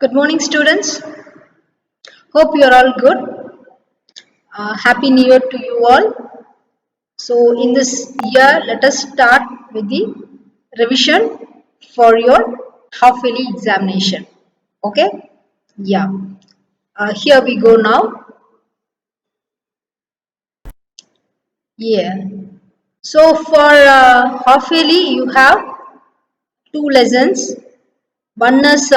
Good morning, students. Hope you are all good. Happy New Year to you all. So, in this year, let us start with the revision for your half yearly examination. Okay? Yeah. Here we go now. Yeah. So, for half yearly, you have two lessons. One is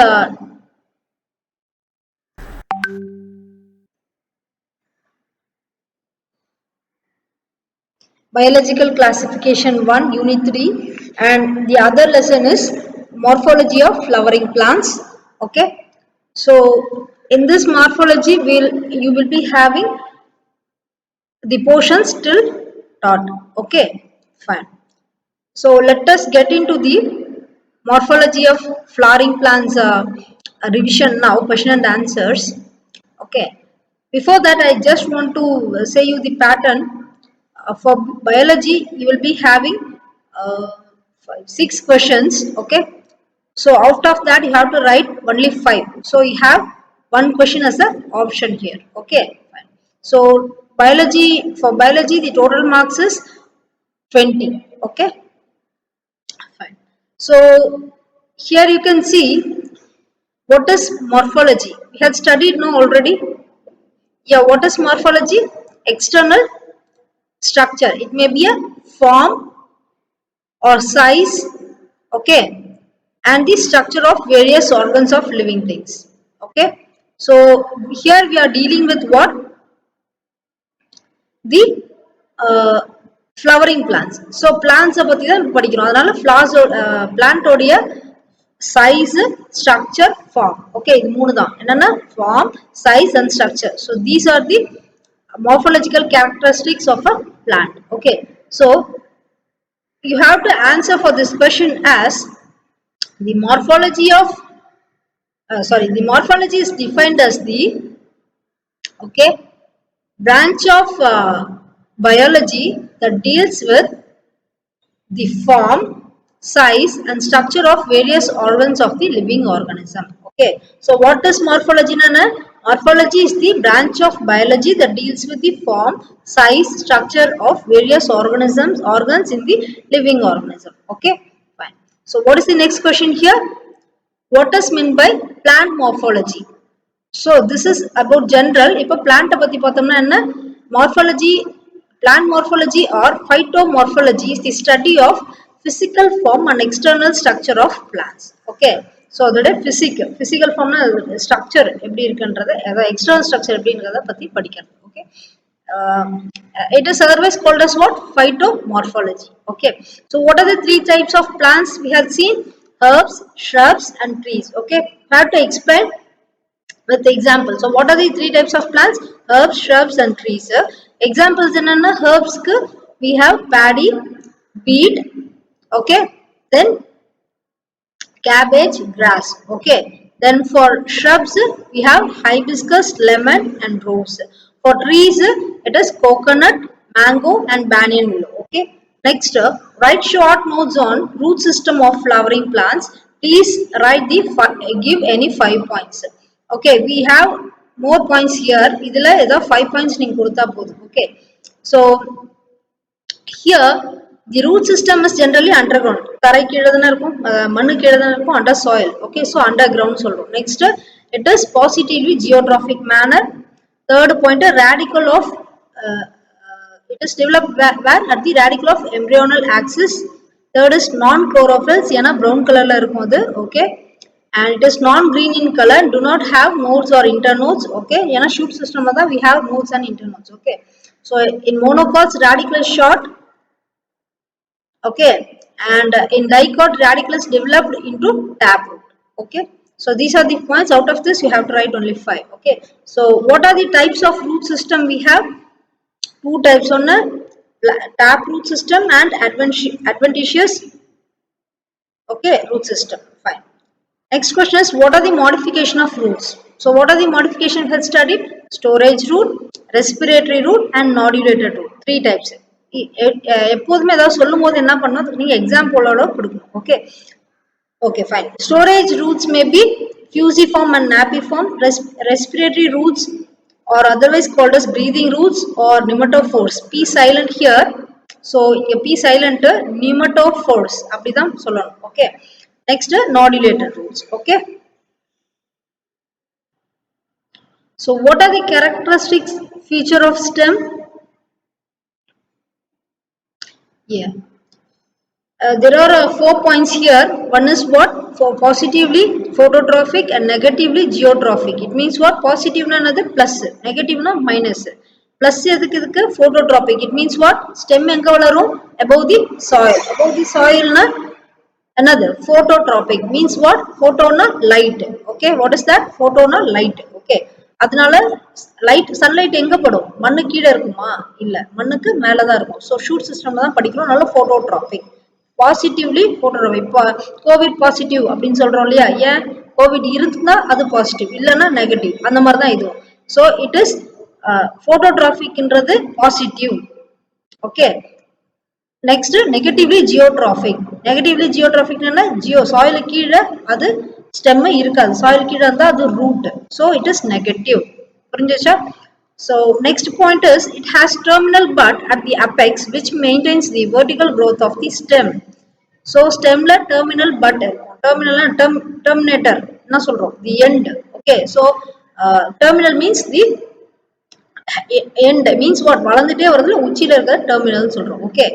Biological Classification 1, Unit 3, and the other lesson is Morphology of Flowering Plants. Okay, so in this morphology, you will be having the portions till taught. Okay, fine. So let us get into the morphology of flowering plants revision now, question and answers. Okay. Before that, I just want to say you the pattern. For biology, you will be having 6 questions. Okay. So out of that, you have to write only 5. So you have one question as an option here. Okay. Fine. So for biology, the total marks is 20. Okay. Fine. So here you can see what is morphology. We have studied now already. Yeah, what is morphology? External structure. It may be a form or size, okay, and the structure of various organs of living things. Okay. So here we are dealing with what? The flowering plants. So plants பத்தி தான் படிக்கிறோம். அதனால flowers plant உடைய size, structure, form. Okay, இது மூணு தான். என்னன்னா form, size and structure. So these are the morphological characteristics of a plant. Okay, so you have to answer for this question as the morphology of the morphology is defined as the okay branch of biology that deals with the form, size and structure of various organs of the living organism. Okay, so what is morphology? Morphology is the branch of biology that deals with the form, size, structure of various organs in the living organism. Okay, fine. So what is the next question here? What is meant by plant morphology? So this is about general. இப்போ plant பத்தி பார்த்தோம்னா என்ன? Morphology, plant morphology or phytomorphology is the study of physical form and external structure of plants. Okay. So அதோட physical form structure எப்படி இருக்குன்றது, external structure எப்படின்றத பத்தி படிக்கணும். Okay. It is otherwise called as what? Phytomorphology. Okay. So what are the 3 types of plants we have seen? Herbs, shrubs and trees. Okay. I have to explain with examples. So what are the 3 types of plants? Herbs, shrubs and trees. Examples in herbs we have paddy, beet, okay, then cabbage, grass. Okay, then for shrubs we have hibiscus, lemon and rose. For trees it is coconut, mango and banyan willow. Okay, next write short notes on root system of flowering plants. Please write give any 5 points. Okay, we have more points here. Idhula edha 5 points neenga kodutha podum. Okay, so here the root system is generally underground. Tarai கீழ தான இருக்கும், மண்ணு கீழ தான இருக்கும், under soil. Okay, so underground சொல்றோம். Next, it is positively geographic manner. Third point, radicle of it is developed where at the radicle of embryonal axis. Third is non-chlorophyll, ஏனா brown colorல இருக்கும் அது. Okay, and it is non-green in color, do not have nodes or internodes. Okay, ஏனா shoot system தான் we have nodes and internodes. Okay, so in monocots radicle is short. Okay, and in dicot radicle is developed into taproot. Okay, so these are the points. Out of this you have to write only 5. Okay, so what are the types of root system we have? 2 types on a taproot system and adventitious okay root system. Fine. Next question is what are the modification of roots? So what are the modification we have studied? Storage root, respiratory root and nodulated root. 3 types. எப்போதுமே ஏதாவது சொல்லும் போது என்ன பண்ணணும், நீங்க எக்ஸாம்பிளோட கொடுக்கணும். Okay, Okay, fine. Storage roots may be fusiform and napiform, respiratory roots or otherwise called as breathing roots or pneumatophores. P silent here. So, இங்க P silent pneumatophores. அப்படிதான் சொல்லணும். Okay. Next, nodulator roots. Okay. So, what are the characteristics feature of stem? Yeah. There are 4 points here. One is what? For positively phototrophic and negatively geotrophic. It means what? Positive na another plus, negative na minus. Plus எதுக்கு phototrophic. It means what? Stem எங்க வளரும்? Above the soil. Above the soil na another. Phototropic means what? Photo na light. Okay. What is that? Photo na light. Okay. அதனால light sunlight எங்க படும்? மண்ணு கீழே இருக்குமா? இல்ல, மண்ணுக்கு மேலதான் இருக்கும். ஸோ ஷூட் சிஸ்டம்ல தான் படிக்கிறோம். நல்ல போட்டோட்ராபிக். பாசிட்டிவ்லி போட்டோட்ராபிக். இப்போ கோவிட் பாசிட்டிவ் அப்படின்னு சொல்றோம் இல்லையா? ஏன்? கோவிட் இருந்தா அது பாசிட்டிவ், இல்லைன்னா நெகட்டிவ். அந்த மாதிரி தான் இதுவும். ஸோ இட் இஸ் போட்டோட்ராபிக்ன்றது positive. Okay. Next, negatively geotrophic. Negatively geotrophic na geo soil கீழே அது stem இருக்காது. soil கீழே இருந்தா அது root. So it is negative. புரிஞ்சுச்சா? So next point is it has terminal bud at the apex which maintains the vertical growth of the stem. So stemல terminal bud இருக்கும். Terminal terminator என்ன சொல்றோம்? The end. Okay. So terminal means the end means what? வளர்ந்துட்டே வரதுல உச்சியில இருக்கிற terminal சொல்றோம். Okay.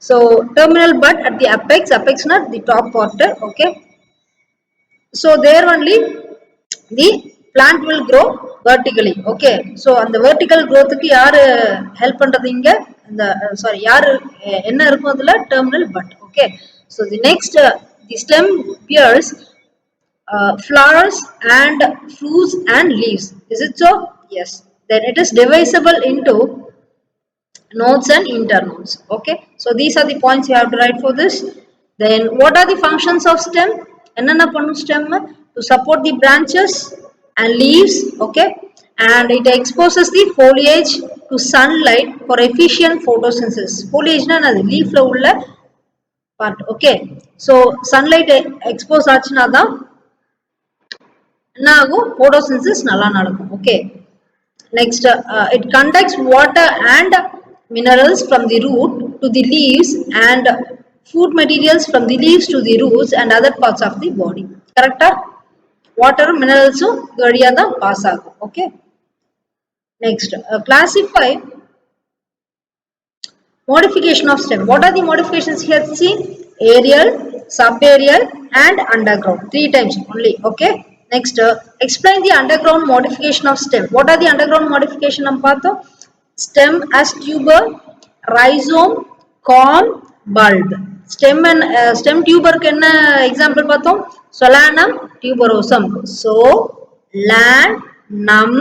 So terminal bud at the apex not the top part. Okay. So there only the plant will grow vertically. Okay. So அந்த vertical growthக்கு யாரு help பண்றது இங்க? இந்த sorry யாரு என்ன இருக்கும் அதுல? Terminal bud. Okay. So the next the stem bears flowers and fruits and leaves. Is it so? Yes. Then it is divisible into nodes and internodes. Okay. So these are the points you have to write for this. Then what are the functions of stem? Enna pannu stem? To support the branches and leaves. Okay. And it exposes the foliage to sunlight for efficient photosynthesis. Foliage na another leaf la ulla part. Okay. So sunlight expose aachna da enna agum? Photosynthesis nalla nadakum. Okay. Next, it conducts water and minerals from the root to the leaves and food materials from the leaves to the roots and other parts of the body. Correct? Water minerals valiya da pass agum. Okay. Next, classify modification of stem. What are the modifications here? See, aerial, subaerial and underground. 3 times only. Okay. Next, explain the underground modification of stem. What are the underground modification? Stem as tuber, rhizome, corm, bulb. Stem and stem tuber can example pathom. Solanum tuberosum. So, land, num,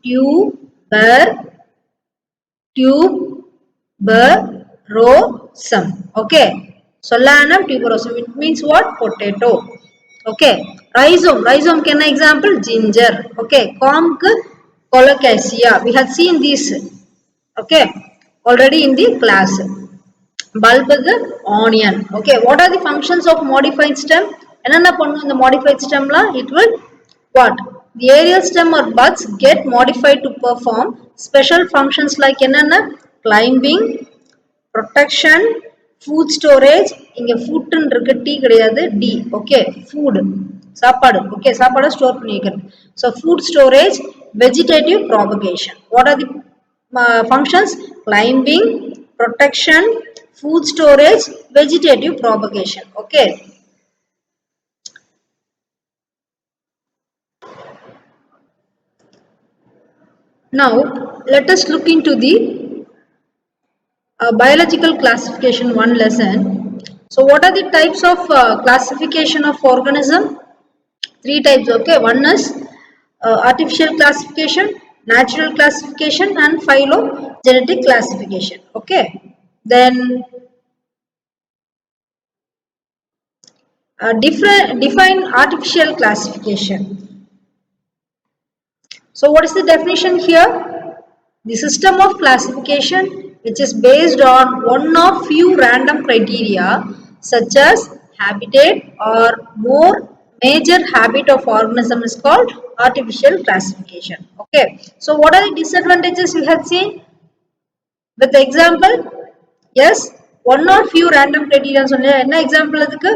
tuber, tuberosum. Okay. Solanum tuberosum. It means what? Potato. Okay. Rhizome can example ginger. Okay. Corm colocasia. We have seen this. Okay. Already in the class. Bulb is onion. Okay. What are the functions of modified stem? Enna pannu in the modified stem la? It will what? The aerial stem or buds get modified to perform special functions like enna? Climbing, protection, food storage. இங்க food இருக்கு, T கிடையாது, D. Okay. Food. சாப்பாடு. Okay. சாப்பாடு store பண்ணி வைக்கிறது. So food storage, vegetative propagation. What are the functions? Climbing, protection, food storage, vegetative propagation. Okay. Now let us look into the biological classification one lesson. So what are the types of classification of organism? 3 types. Okay. One is artificial classification, natural classification and phylogenetic classification. Okay. Then define artificial classification. So what is the definition here? The system of classification which is based on one of few random criteria such as habitat or more major habit of organism is called artificial classification. Okay, so what are the disadvantages we have seen with the example? Yes, one or few random criteria சொன்னேன். என்ன example அதுக்கு?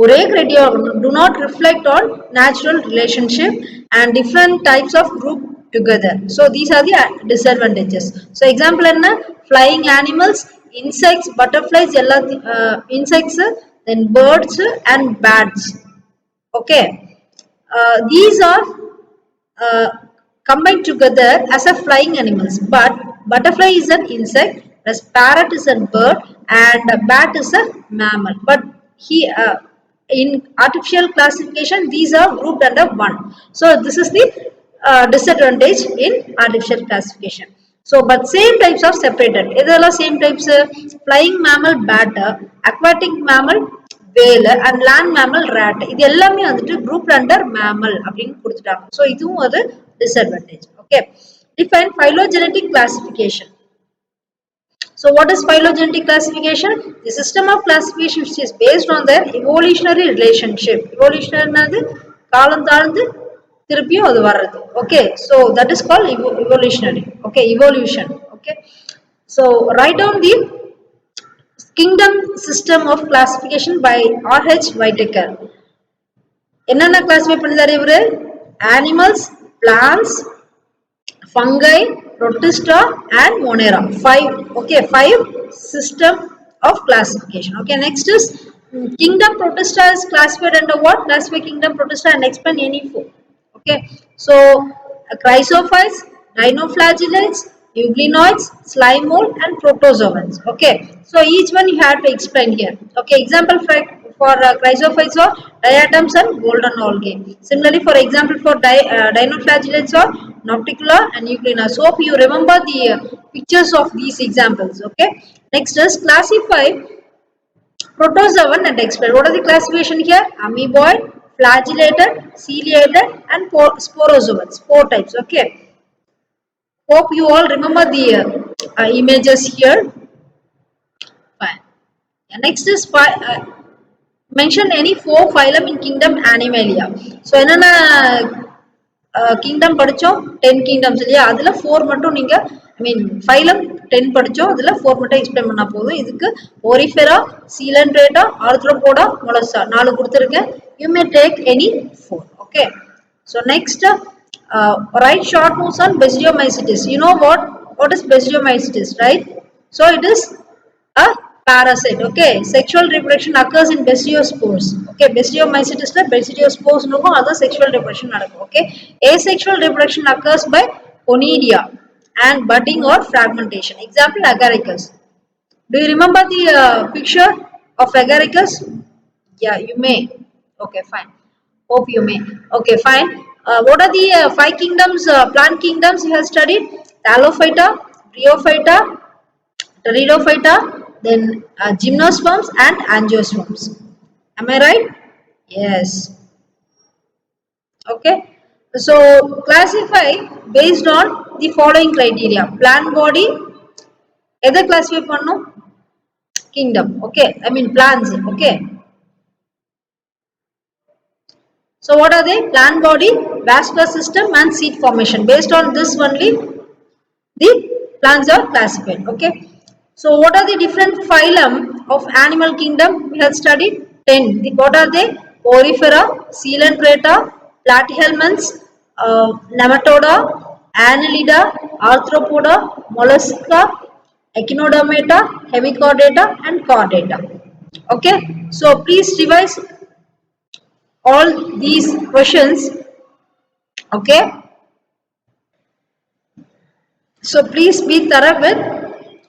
ஒரே criteria do not reflect on natural relationship and different types of group together. So these are the disadvantages. So example என்ன? Flying animals, insects, butterflies, insects, then birds and bats. Okay, these are uh, combined together as a flying animals, but butterfly is an insect, whereas parrot is a bird, and a bat is a mammal. But he in artificial classification, these are grouped under one. So this is the disadvantage in artificial classification. So but same types are separated. இதெல்லாம் same types, flying mammal bat, aquatic mammal whale and land mammal rat. இது எல்லாமே வந்துட்டு grouped under mammal அப்படின்னு கொடுத்துட்டாங்க. So இதுவும் ஒரு disadvantage. Okay, define phylogenetic classification. So what is phylogenetic classification? The system of classification which is based on their evolutionary relationship. Evolutionary காலம் தாழ்ந்து திருப்பியும் அது வர்றது. Okay, so that is called evolutionary. Okay, evolution. Okay, so write down the kingdom system of classification by R.H. Whitaker. என்னென்ன classify பண்ணிதாரு இவரு? Animals, plants, fungi, protista and monera. 5. Okay, 5 system of classification. Okay, next is kingdom protista is classified under what? Classify kingdom protista and explain any 4. Okay, so chrysophytes, dinoflagellates, euglenoids, slime mold and protozoans. Okay, so each one you have to explain here. Okay, example for chrysophytes are diatoms and golden algae. Similarly, for example, for dinoflagellates are Nocticula and Euglena. So hope you remember the pictures of these examples. Okay, next is classify protozoan and explain. What are the classification here? Amoeboid, flagellated, ciliated and sporozoans. 4 types. Okay, hope you all remember the images here. Fine. Next is mention any 4 phylum in kingdom Animalia. So என்னென்ன kingdom படிச்சோம்? 10 kingdoms இல்லையா? அதுல 4 மட்டும் நீங்க phylum 10 படிச்சோம், அதுல 4 மட்டும் explain பண்ணா போதும். இதுக்கு Porifera, Coelenterata, Arthropoda, Mollusca 4 கொடுத்திருக்கேன். You may take any 4. Okay, so next write short notes on Basidiomycetes. You know what is Basidiomycetes, right? So it is a parasite. Okay, sexual reproduction occurs in Basidiospores. Okay, Basidiomycetes la Basidiospores nukum other sexual reproduction nadakum. Okay, asexual reproduction occurs by Conidia and budding or fragmentation. Example, agaricus. Do you remember the picture of agaricus? Yeah, you may. Okay, fine. Hope you may. Okay, fine. What are the 5 kingdoms, plant kingdoms you have studied? Thallophyta, Bryophyta, Pteridophyta, then gymnosperms and angiosperms. Am I right? Yes. Okay, so classify based on the following criteria. Plant body, either classify pannu kingdom. Okay, I mean plants. Okay, so what are they? Plant body, vascular system and seed formation. Based on this only the plants are classified. Okay, so what are the different phylum of animal kingdom we have studied? 10. What are they? Porifera, Coelenterata, Platyhelminths, Nematoda, Annelida, Arthropoda, Mollusca, Echinodermata, Hemichordata and Chordata. Okay, so please revise all these questions. Okay, so please be thorough with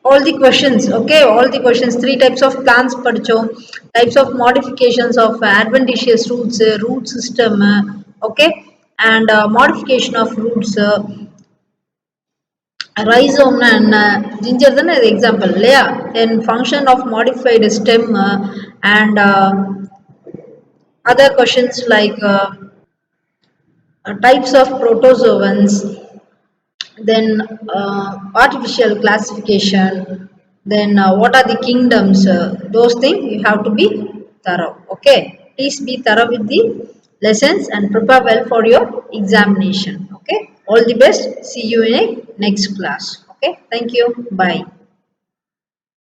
all the questions. Okay, all the questions. 3 types of plants படிச்சோம், types of modifications of adventitious roots, root system. Okay, and modification of roots, rhizome and ginger then the example இல்லையா? Then function of modified stem and other questions like types of protozoans, then artificial classification, then what are the kingdoms, those things you have to be thorough. Okay, please be thorough with the lessons and prepare well for your examination. Okay, all the best. See you in a next class. Okay, thank you. Bye.